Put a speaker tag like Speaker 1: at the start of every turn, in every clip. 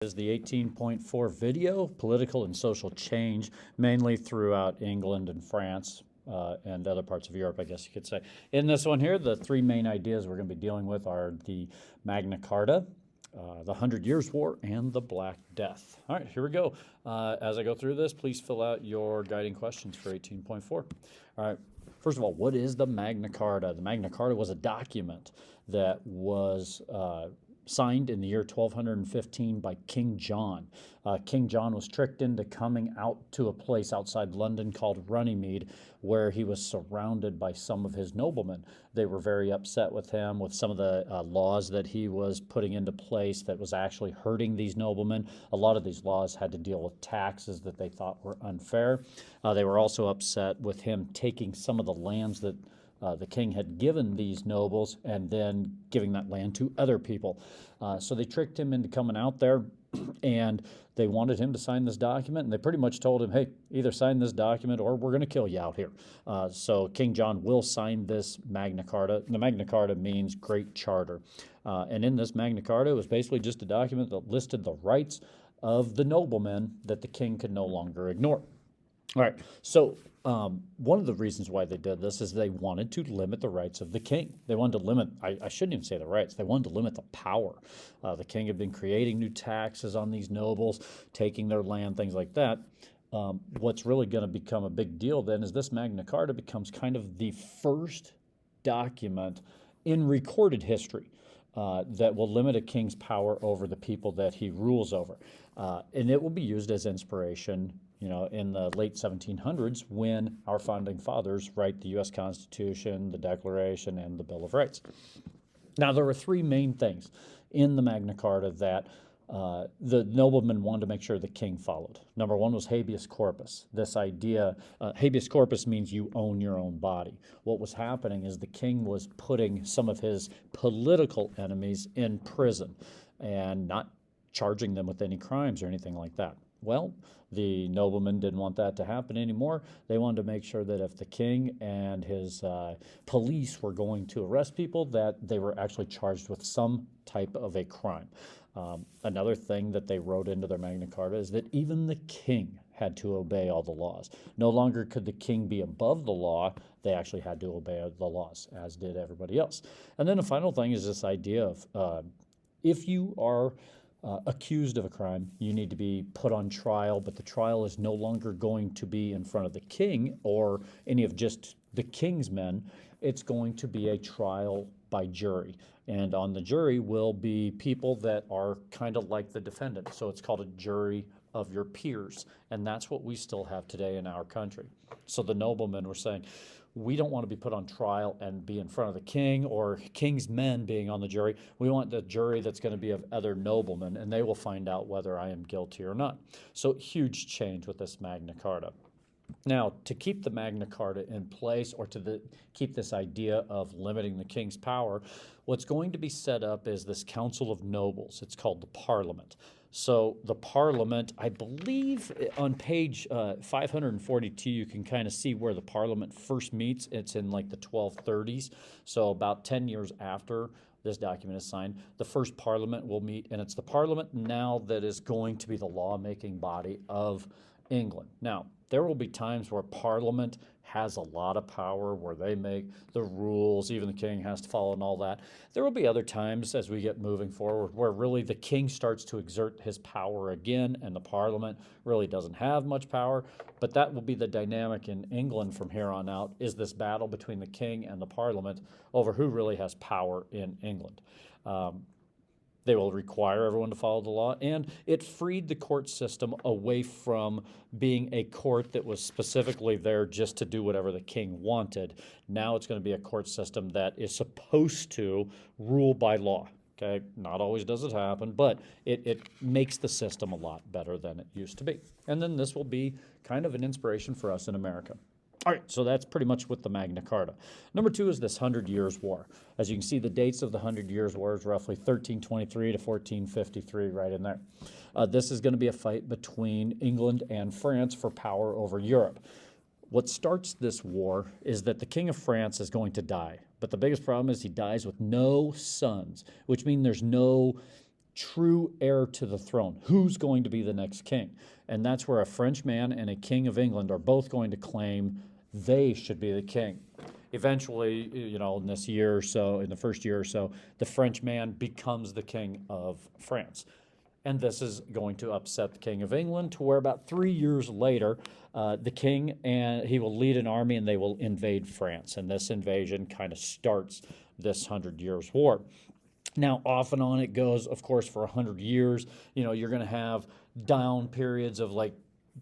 Speaker 1: Is the 18.4 video, political and social change, mainly throughout England and France and other parts of Europe, I guess you could say. In this one here, the three main ideas we're going to be dealing with are the Magna Carta, the 100 Years' War, and the Black Death. All right, here we go. As I go through this, please fill out your guiding questions for 18.4. All right, first of all, what is the Magna Carta? The Magna Carta was a document that was signed in the year 1215 by King John. King John was tricked into coming out to a place outside London called Runnymede, where he was surrounded by some of his noblemen. They were very upset with him, with some of the laws that he was putting into place that was actually hurting these noblemen. A lot of these laws had to deal with taxes that they thought were unfair. They were also upset with him taking some of the lands that the king had given these nobles and then giving that land to other people. So they tricked him into coming out there, and they wanted him to sign this document, and they pretty much told him, hey, either sign this document or we're going to kill you out here. So King John will sign this Magna Carta. The Magna Carta means Great Charter. And in this Magna Carta, it was basically just a document that listed the rights of the noblemen that the king could no longer ignore. All right, so one of the reasons why they did this is they wanted to limit the rights of the king. They wanted to limit, I shouldn't even say the rights, they wanted to limit the power. The king had been creating new taxes on these nobles, taking their land, things like that. What's really going to become a big deal then is this Magna Carta becomes kind of the first document in recorded history that will limit a king's power over the people that he rules over. And it will be used as inspiration, in the late 1700s when our founding fathers write the U.S. Constitution, the Declaration, and the Bill of Rights. Now, there were three main things in the Magna Carta that the noblemen wanted to make sure the king followed. Number one was habeas corpus. This idea, habeas corpus means you own your own body. What was happening is the king was putting some of his political enemies in prison and not charging them with any crimes or anything like that. Well, the noblemen didn't want that to happen anymore. They wanted to make sure that if the king and his police were going to arrest people, that they were actually charged with some type of a crime. Another thing that they wrote into their Magna Carta is that even the king had to obey all the laws. No longer could the king be above the law. They actually had to obey the laws, as did everybody else. And then the final thing is this idea of if you are accused of a crime, you need to be put on trial, but the trial is no longer going to be in front of the king or any of just the king's men. It's going to be a trial by jury. And on the jury will be people that are kind of like the defendant. So it's called a jury of your peers. And that's what we still have today in our country. So the noblemen were saying, we don't want to be put on trial and be in front of the king or king's men being on the jury. We want the jury that's going to be of other noblemen, and they will find out whether I am guilty or not. So huge change with this Magna Carta. Now, to keep the Magna Carta in place or to keep this idea of limiting the king's power, what's going to be set up is this Council of Nobles. It's called the Parliament. So the Parliament, I believe on page 542, you can kind of see where the Parliament first meets. It's in like the 1230s, so about 10 years after this document is signed, the first Parliament will meet, and it's the Parliament now that is going to be the lawmaking body of England. Now, there will be times where Parliament has a lot of power, where they make the rules, even the king has to follow and all that. There will be other times as we get moving forward where really the king starts to exert his power again and the Parliament really doesn't have much power. But that will be the dynamic in England from here on out, is this battle between the king and the Parliament over who really has power in England. They will require everyone to follow the law, and it freed the court system away from being a court that was specifically there just to do whatever the king wanted. Now it's going to be a court system that is supposed to rule by law. Okay, not always does it happen, but it makes the system a lot better than it used to be. And then this will be kind of an inspiration for us in America. All right, so that's pretty much with the Magna Carta. Number two is this 100 Years' War. As you can see, the dates of the 100 Years' War is roughly 1323 to 1453, right in there. This is going to be a fight between England and France for power over Europe. What starts this war is that the King of France is going to die. But the biggest problem is he dies with no sons, which means there's no true heir to the throne. Who's going to be the next king? And that's where a French man and a king of England are both going to claim they should be the king. Eventually, in this year or so, in the first year or so, the French man becomes the king of France. And this is going to upset the king of England to where about 3 years later, the king and he will lead an army and they will invade France. And this invasion kind of starts this 100 Years' War. Now, off and on it goes, of course, for 100 years. You're going to have down periods of like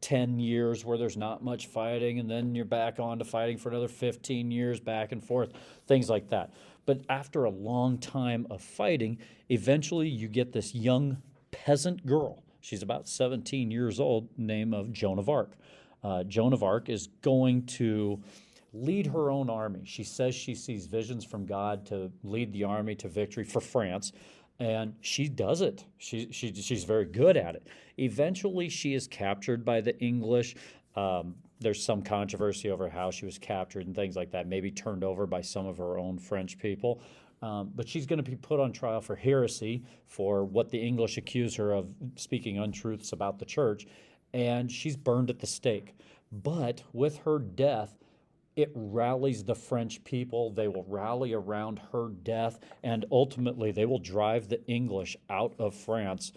Speaker 1: 10 years where there's not much fighting, and then you're back on to fighting for another 15 years, back and forth, things like that. But after a long time of fighting, eventually you get this young peasant girl. She's about 17 years old, name of Joan of Arc. Joan of Arc is going to lead her own army. She says she sees visions from God to lead the army to victory for France, and she does it. She's very good at it. Eventually, she is captured by the English. There's some controversy over how she was captured and things like that, maybe turned over by some of her own French people. But she's going to be put on trial for heresy, for what the English accuse her of speaking untruths about the church, and she's burned at the stake. But with her death, it rallies the French people. They will rally around her death, and ultimately they will drive the English out of France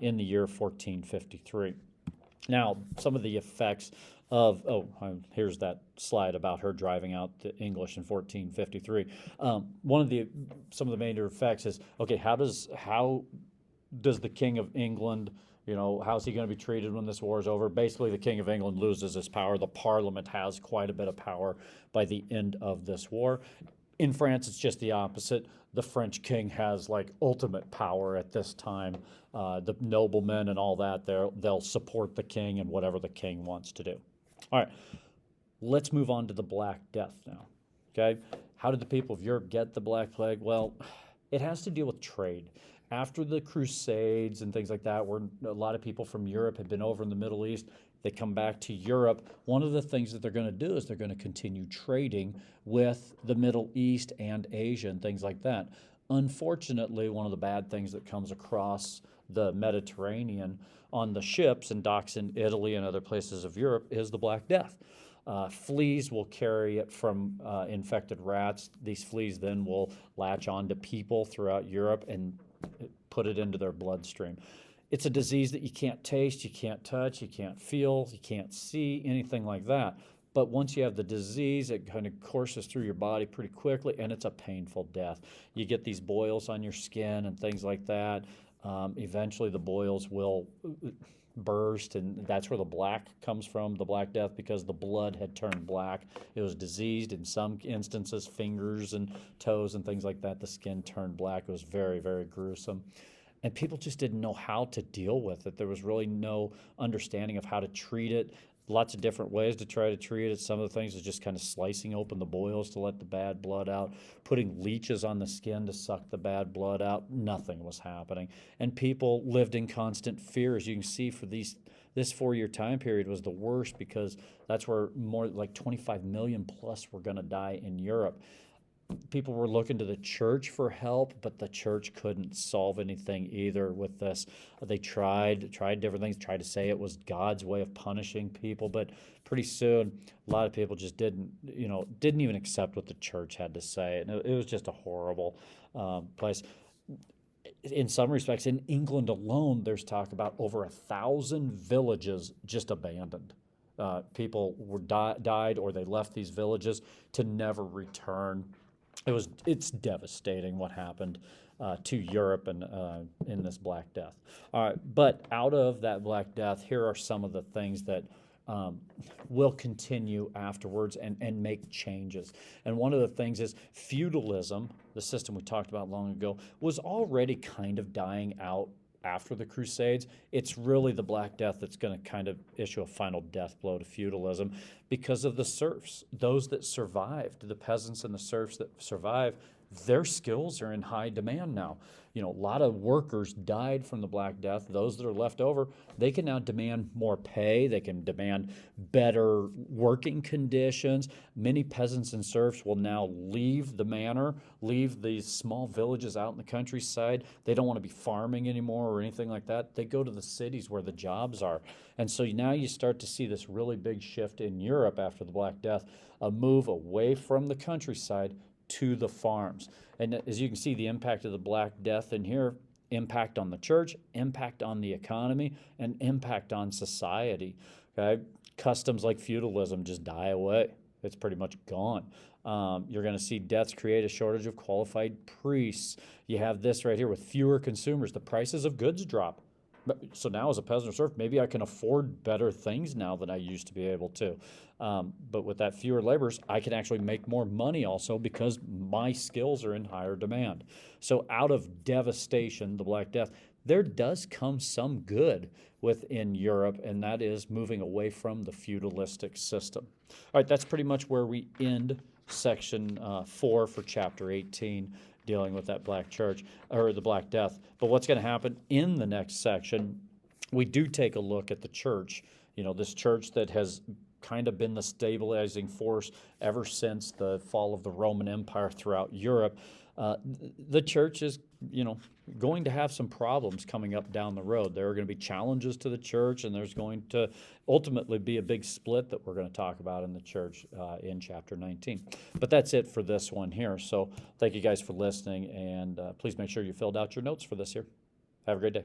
Speaker 1: in the year 1453. Now, some of the effects of, here's that slide about her driving out the English in 1453. Some of the major effects is, okay, how does the King of England, how's he going to be treated when this war is over? Basically, the King of England loses his power. The Parliament has quite a bit of power by the end of this war. In France, it's just the opposite. The French king has like ultimate power at this time. The noblemen and all that, they'll support the king and whatever the king wants to do. All right, let's move on to the Black Death now. Okay, how did the people of Europe get the Black Plague? Well, it has to deal with trade. After the Crusades and things like that, where a lot of people from Europe had been over in the Middle East, they come back to Europe. One of the things that they're going to do is they're going to continue trading with the Middle East and Asia and things like that. Unfortunately, one of the bad things that comes across the Mediterranean on the ships and docks in Italy and other places of Europe is the Black Death. Fleas will carry it from infected rats. These fleas then will latch onto people throughout Europe and put it into their bloodstream. It's a disease that you can't taste, you can't touch, you can't feel, you can't see, anything like that. But once you have the disease, it kind of courses through your body pretty quickly, and it's a painful death. You get these boils on your skin and things like that. Eventually, the boils will burst, and that's where the black comes from, the Black Death, because the blood had turned black. It was diseased. In some instances, fingers and toes and things like that, the skin turned black. It was very, very gruesome. And people just didn't know how to deal with it. There was really no understanding of how to treat it. Lots of different ways to try to treat it. Some of the things is just kind of slicing open the boils to let the bad blood out, putting leeches on the skin to suck the bad blood out. Nothing was happening. And people lived in constant fear. As you can see, for this 4-year time period was the worst, because that's where more like 25 million plus were going to die in Europe. People were looking to the church for help, but the church couldn't solve anything either with this. They tried different things, tried to say it was God's way of punishing people, but pretty soon a lot of people just didn't even accept what the church had to say. And it was just a horrible place. In some respects, in England alone, there's talk about over 1,000 villages just abandoned. People were died, or they left these villages to never return. It's devastating what happened to Europe and in this Black Death. All right, but out of that Black Death, here are some of the things that will continue afterwards and make changes. And one of the things is feudalism, the system we talked about long ago, was already kind of dying out after the Crusades. It's really the Black Death that's going to kind of issue a final death blow to feudalism, because of the serfs. Those that survived, the peasants and the serfs that survived, their skills are in high demand now. A lot of workers died from the Black Death. Those that are left over, they can now demand more pay. They can demand better working conditions. Many peasants and serfs will now leave the manor, leave these small villages out in the countryside. They don't want to be farming anymore or anything like that. They go to the cities where the jobs are. And so now you start to see this really big shift in Europe after the Black Death, a move away from the countryside to the farms. And as you can see, the impact of the Black Death in here, impact on the church, impact on the economy, and impact on society. Okay? Customs like feudalism just die away. It's pretty much gone. You're going to see deaths create a shortage of qualified priests. You have this right here with fewer consumers. The prices of goods drop. So now as a peasant or serf, maybe I can afford better things now than I used to be able to. But with that fewer laborers, I can actually make more money also because my skills are in higher demand. So out of devastation, the Black Death, there does come some good within Europe, and that is moving away from the feudalistic system. All right, that's pretty much where we end section 4 for chapter 18. Dealing with that Black Church or the Black Death. But what's going to happen in the next section, we do take a look at the church, this church that has kind of been the stabilizing force ever since the fall of the Roman Empire throughout Europe. The church is, going to have some problems coming up down the road. There are going to be challenges to the church, and there's going to ultimately be a big split that we're going to talk about in the church in chapter 19. But that's it for this one here. So thank you guys for listening, and please make sure you filled out your notes for this here. Have a great day.